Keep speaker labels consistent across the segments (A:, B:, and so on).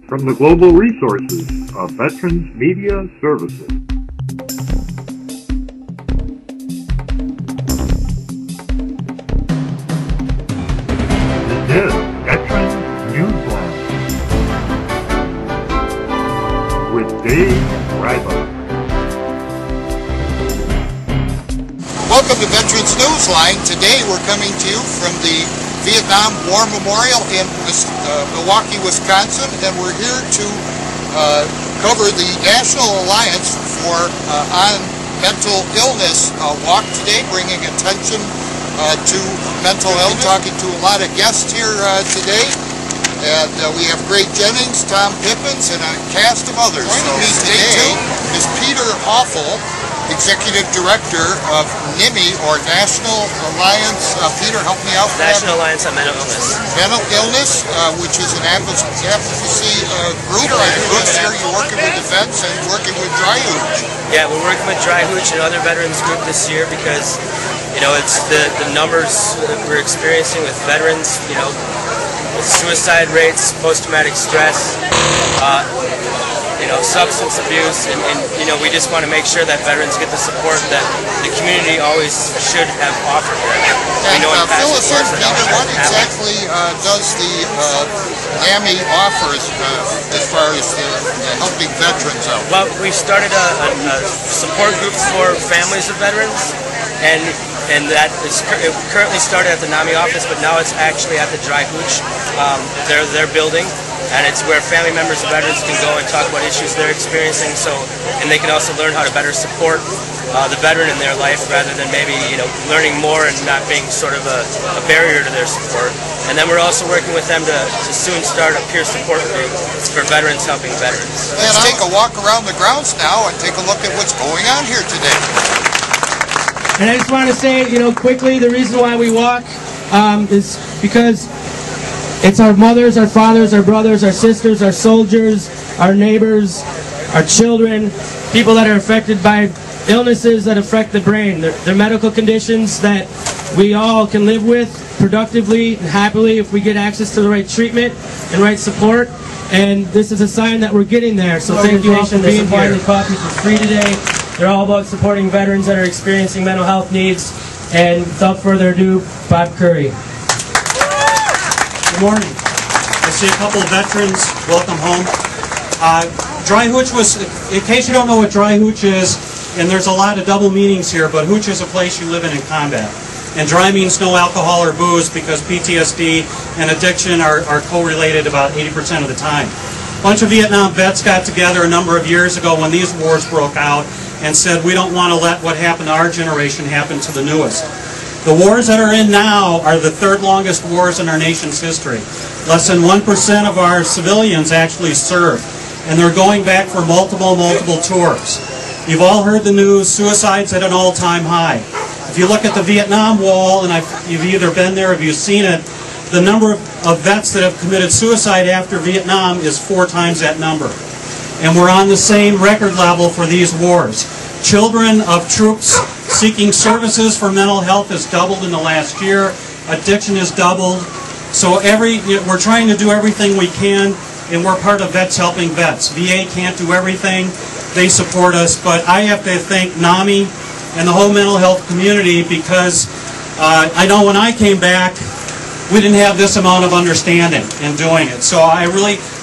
A: from the global resources of Veterans Media Services. This is Veterans Newsline with Dave Ryba.
B: Welcome to Veterans Newsline. Today we're coming to you from the Vietnam War Memorial in Milwaukee, Wisconsin, and we're here to cover the National Alliance for on Mental Illness walk today, bringing attention to mental health. Talking to a lot of guests here today, and we have Greg Jennings, Tom Pippins, and a cast of others. Joining me today is Peter Hoffel, Executive Director of NIMI, or National Alliance. Peter, help me out.
C: National Alliance on Mental Illness. Mental
B: Illness, which is an advocacy group. Here you're working with the vets and working with Dry Hooch.
C: Yeah, we're working with Dry Hooch and other veterans group this year because, you know, it's the numbers that we're experiencing with veterans, you know, with suicide rates, post-traumatic stress, you know, substance abuse, and you know, we just want to make sure that veterans get the support that the community always should have offered them.
B: And fill us in, Peter, what exactly does the NAMI offer as far as helping veterans out?
C: Well, we started a support group for families of veterans, and that is currently started at the NAMI office, but now it's actually at the Dry Hooch, their building. And it's where family members of veterans can go and talk about issues they're experiencing, and they can also learn how to better support the veteran in their life, rather than maybe, you know, learning more and not being sort of a barrier to their support. And then we're also working with them to soon start a peer support group for veterans helping veterans.
B: Let's take a walk around the grounds now and take a look at what's going on here today.
D: And I just want to say, you know, quickly, the reason why we walk is because it's our mothers, our fathers, our brothers, our sisters, our soldiers, our neighbors, our children, people that are affected by illnesses that affect the brain. They're medical conditions that we all can live with productively and happily if we get access to the right treatment and right support. And this is a sign that we're getting there. So thank you all for being here. The coffees for free today. They're all about supporting veterans that are experiencing mental health needs. And without further ado, Bob Curry.
E: Good morning. I see a couple of veterans. Welcome home. Dry Hooch was, in case you don't know what Dry Hooch is, and there's a lot of double meanings here, but Hooch is a place you live in combat. And dry means no alcohol or booze, because PTSD and addiction are correlated about 80% of the time. A bunch of Vietnam vets got together a number of years ago when these wars broke out and said, we don't want to let what happened to our generation happen to the newest. The wars that are in now are the third longest wars in our nation's history. Less than 1% of our civilians actually serve, and they're going back for multiple tours. You've all heard the news, suicide's at an all-time high. If you look at the Vietnam Wall, and you've either been there or you've seen it, the number of vets that have committed suicide after Vietnam is 4 times that number. And we're on the same record level for these wars. Children of troops seeking services for mental health has doubled in the last year. Addiction has doubled. So we're trying to do everything we can, and we're part of Vets Helping Vets. VA can't do everything. They support us, but I have to thank NAMI and the whole mental health community, because I know when I came back, we didn't have this amount of understanding in doing it. So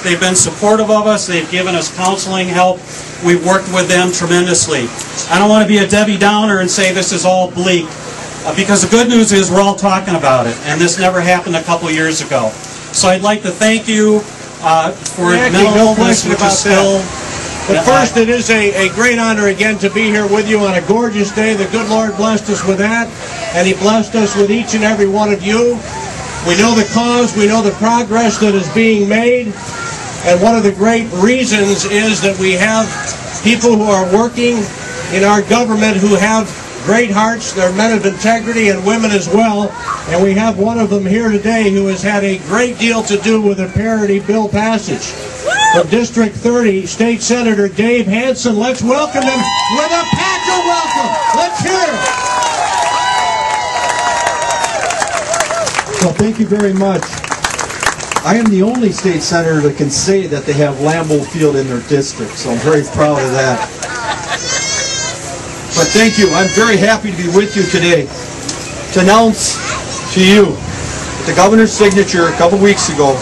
E: they've been supportive of us. They've given us counseling help. We've worked with them tremendously. I don't want to be a Debbie Downer and say this is all bleak, because the good news is we're all talking about it, and this never happened a couple years ago. So I'd like to thank you for mental illness, which is still...
F: But first, it is a great honor again to be here with you on a gorgeous day. The good Lord blessed us with that, and He blessed us with each and every one of you. We know the cause, we know the progress that is being made, and one of the great reasons is that we have people who are working in our government who have great hearts. They're men of integrity, and women as well, and we have one of them here today who has had a great deal to do with the parity bill passage. From District 30, State Senator Dave Hansen. Let's welcome him with a Packer welcome. Let's hear it.
G: Well, thank you very much. I am the only state senator that can say that they have Lambeau Field in their district, so I'm very proud of that. But thank you. I'm very happy to be with you today to announce to you with the governor's signature a couple weeks ago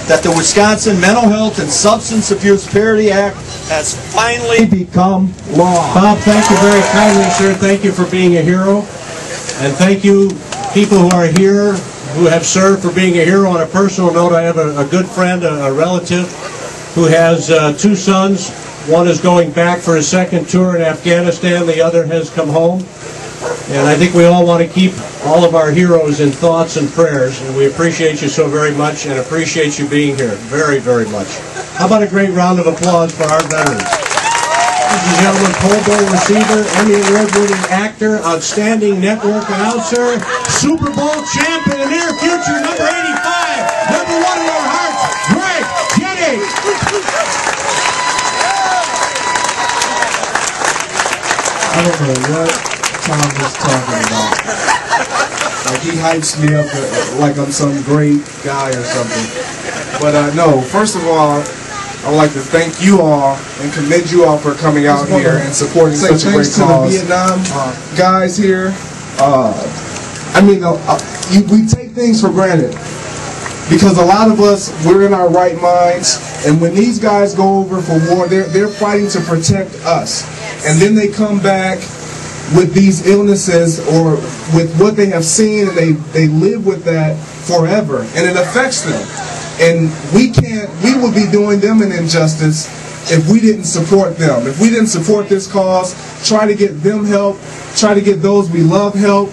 G: that the Wisconsin Mental Health and Substance Abuse Parity Act has finally become law.
F: Bob, thank you very kindly, sir. Thank you for being a hero. And thank you, people who are here, who have served, for being a hero. On a personal note, I have a good friend, a relative, who has 2 sons. One is going back for his second tour in Afghanistan. The other has come home. And I think we all want to keep all of our heroes in thoughts and prayers. And we appreciate you so very much and appreciate you being here very, very much. How about a great round of applause for our veterans? Ladies and gentlemen, Pole Bowl receiver, Emmy Award-winning actor, outstanding network announcer, Super Bowl champ in the near future, number 85, number 1 in our hearts, Greg Jennings.
H: I don't know what Tom is talking about. Like, he hypes me up like I'm some great guy or something. But no, first of all, I would like to thank you all and commend you all for coming out here and supporting such a great cause. Thanks to the Vietnam guys here. I mean, we take things for granted because a lot of us, we're in our right minds, and when these guys go over for war, they're fighting to protect us. And then they come back with these illnesses or with what they have seen, and they live with that forever, and it affects them. And we would be doing them an injustice if we didn't support them. If we didn't support this cause, try to get them help, try to get those we love help,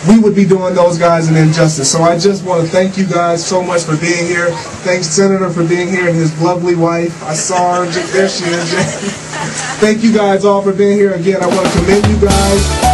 H: we would be doing those guys an injustice. So I just want to thank you guys so much for being here. Thanks, Senator, for being here, and his lovely wife. I saw her. There she is. Thank you guys all for being here. Again, I want to commend you guys.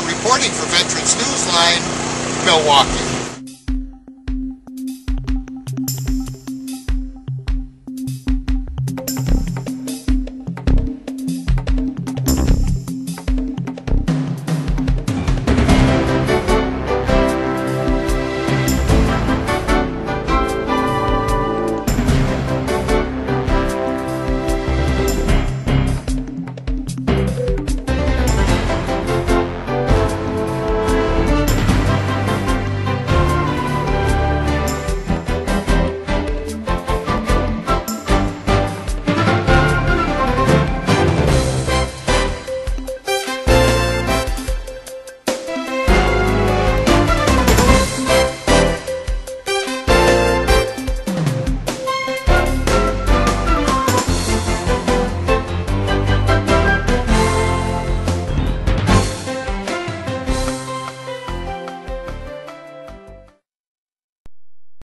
B: Reporting for Veterans Newsline, Milwaukee.